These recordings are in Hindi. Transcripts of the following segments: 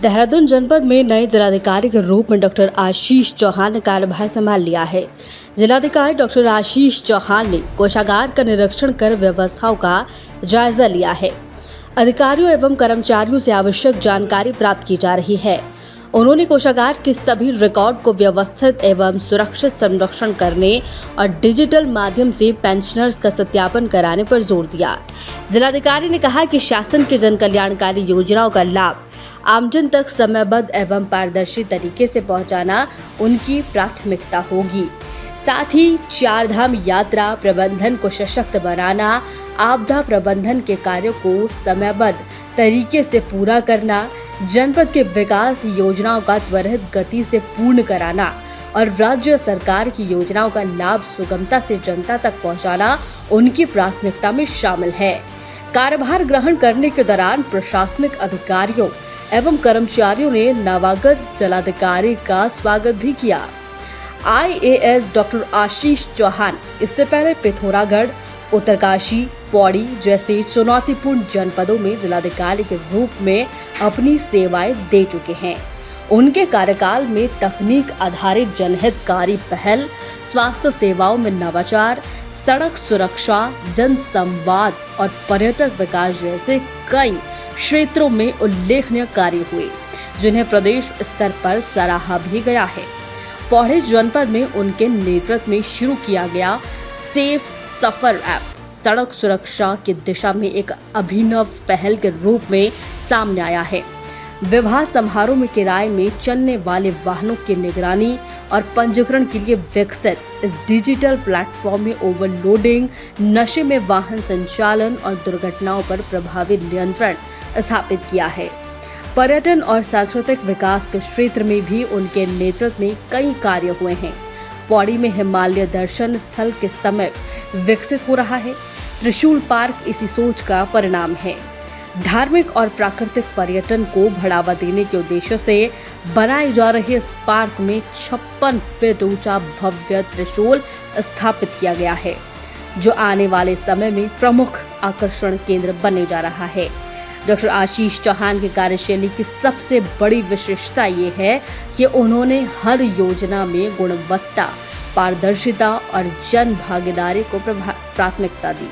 देहरादून जनपद में नए जिलाधिकारी के रूप में डॉक्टर आशीष चौहान ने कार्यभार संभाल लिया है। जिलाधिकारी डॉक्टर आशीष चौहान ने कोषागार का निरीक्षण कर व्यवस्थाओं का जायजा लिया है। अधिकारियों एवं कर्मचारियों से आवश्यक जानकारी प्राप्त की जा रही है। उन्होंने कोषागार के सभी रिकॉर्ड को व्यवस्थित एवं सुरक्षित संरक्षण करने और डिजिटल माध्यम से पेंशनर्स का सत्यापन कराने पर जोर दिया। जिलाधिकारी ने कहा कि शासन के जन कल्याणकारी योजनाओं का लाभ आमजन तक समयबद्ध एवं पारदर्शी तरीके से पहुंचाना उनकी प्राथमिकता होगी। साथ ही चारधाम यात्रा प्रबंधन को सशक्त बनाना, आपदा प्रबंधन के कार्यों को समयबद्ध तरीके से पूरा करना, जनपद के विकास योजनाओं का त्वरित गति से पूर्ण कराना और राज्य सरकार की योजनाओं का लाभ सुगमता से जनता तक पहुंचाना उनकी प्राथमिकता में शामिल है। कार्यभार ग्रहण करने के दौरान प्रशासनिक अधिकारियों एवं कर्मचारियों ने नवागत जिलाधिकारी का स्वागत भी किया। IAS डॉक्टर आशीष चौहान इससे पहले पिथौरागढ़, उत्तरकाशी, पौड़ी जैसे चुनौतीपूर्ण जनपदों में जिलाधिकारी के रूप में अपनी सेवाएं दे चुके हैं। उनके कार्यकाल में तकनीक आधारित जनहितकारी पहल, स्वास्थ्य सेवाओं में नवाचार, सड़क सुरक्षा, जन संवाद और पर्यटक विकास जैसे कई क्षेत्रों में उल्लेखनीय कार्य हुए, जिन्हें प्रदेश स्तर पर सराहा भी गया है। पौड़ी जनपद में उनके नेतृत्व में शुरू किया गया सेफ सफर ऐप सड़क सुरक्षा की दिशा में एक अभिनव पहल के रूप में सामने आया है। विवाह समारोह में किराए में चलने वाले वाहनों की निगरानी और पंजीकरण के लिए विकसित इस डिजिटल प्लेटफॉर्म में ओवरलोडिंग, नशे में वाहन संचालन और दुर्घटनाओं पर प्रभावी नियंत्रण स्थापित किया है। पर्यटन और सांस्कृतिक विकास के क्षेत्र में भी उनके नेतृत्व में कई कार्य हुए हैं। पौड़ी में हिमालय दर्शन स्थल के समय विकसित हो रहा है। त्रिशूल पार्क इसी सोच का परिणाम है। धार्मिक और प्राकृतिक पर्यटन को बढ़ावा देने के उद्देश्य से बनाए जा रहे इस पार्क में 56 फीट ऊंचा भव्य त्रिशूल स्थापित किया गया है, जो आने वाले समय में प्रमुख आकर्षण केंद्र बनने जा रहा है। डॉक्टर आशीष चौहान की कार्यशैली की सबसे बड़ी विशेषता ये है कि उन्होंने हर योजना में गुणवत्ता, पारदर्शिता और जन भागीदारी को प्राथमिकता दी।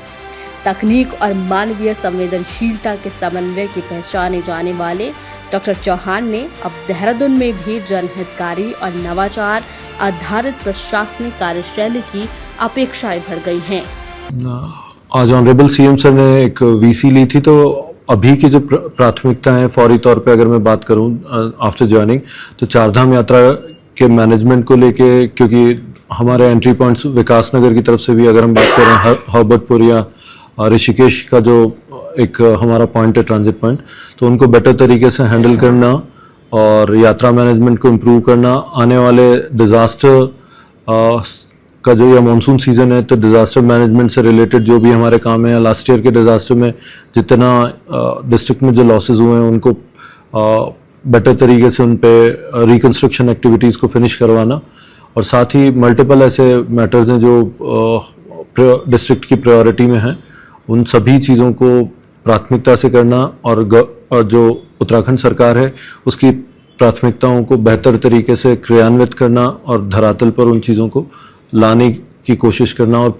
तकनीक और मानवीय संवेदनशीलता के समन्वय की पहचाने जाने वाले डॉक्टर चौहान ने अब देहरादून में भी जनहितकारी और नवाचार आधारित प्रशासनिक कार्यशैली की अपेक्षाएं बढ़ गई हैं। आज ऑनरेबल सीएम सर ने एक वीसी ली थी, तो अभी की जो प्राथमिकता है फौरी तौर पे अगर मैं बात करूं आफ्टर ज्वाइनिंग, तो चारधाम यात्रा के मैनेजमेंट को लेके, क्योंकि हमारे एंट्री पॉइंट्स विकासनगर की तरफ से भी अगर हम बात करें हरबतपुर या ऋषिकेश का जो एक हमारा पॉइंट है ट्रांजिट पॉइंट, तो उनको बेटर तरीके से हैंडल करना और यात्रा मैनेजमेंट को इम्प्रूव करना। आने वाले डिज़ास्टर का जो ये मानसून सीज़न है, तो डिज़ास्टर मैनेजमेंट से रिलेटेड जो भी हमारे काम है, लास्ट ईयर के डिज़ास्टर में जितना डिस्ट्रिक्ट में जो लॉसेज हुए हैं उनको बेटर तरीके से उन पे रिकन्स्ट्रक्शन एक्टिविटीज़ को फिनिश करवाना, और साथ ही मल्टीपल ऐसे मैटर्स हैं जो डिस्ट्रिक्ट की प्रायोरिटी में हैं, उन सभी चीज़ों को प्राथमिकता से करना और जो उत्तराखंड सरकार है उसकी प्राथमिकताओं को बेहतर तरीके से क्रियान्वित करना और धरातल पर उन चीज़ों को लाने की कोशिश करना और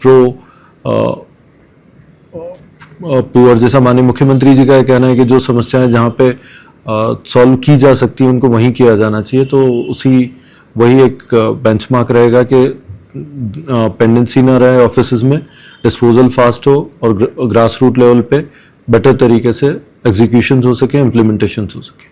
पुअर, जैसा माननीय मुख्यमंत्री जी का कहना है कि जो समस्याएं जहाँ पे सॉल्व की जा सकती है उनको वहीं किया जाना चाहिए, तो वही एक बेंचमार्क रहेगा कि पेंडेंसी ना रहे ऑफिस में, डिस्पोजल फास्ट हो और ग्रास रूट लेवल पे बेटर तरीके से एग्जीक्यूशन हो सके, इम्प्लीमेंटेशन हो सके।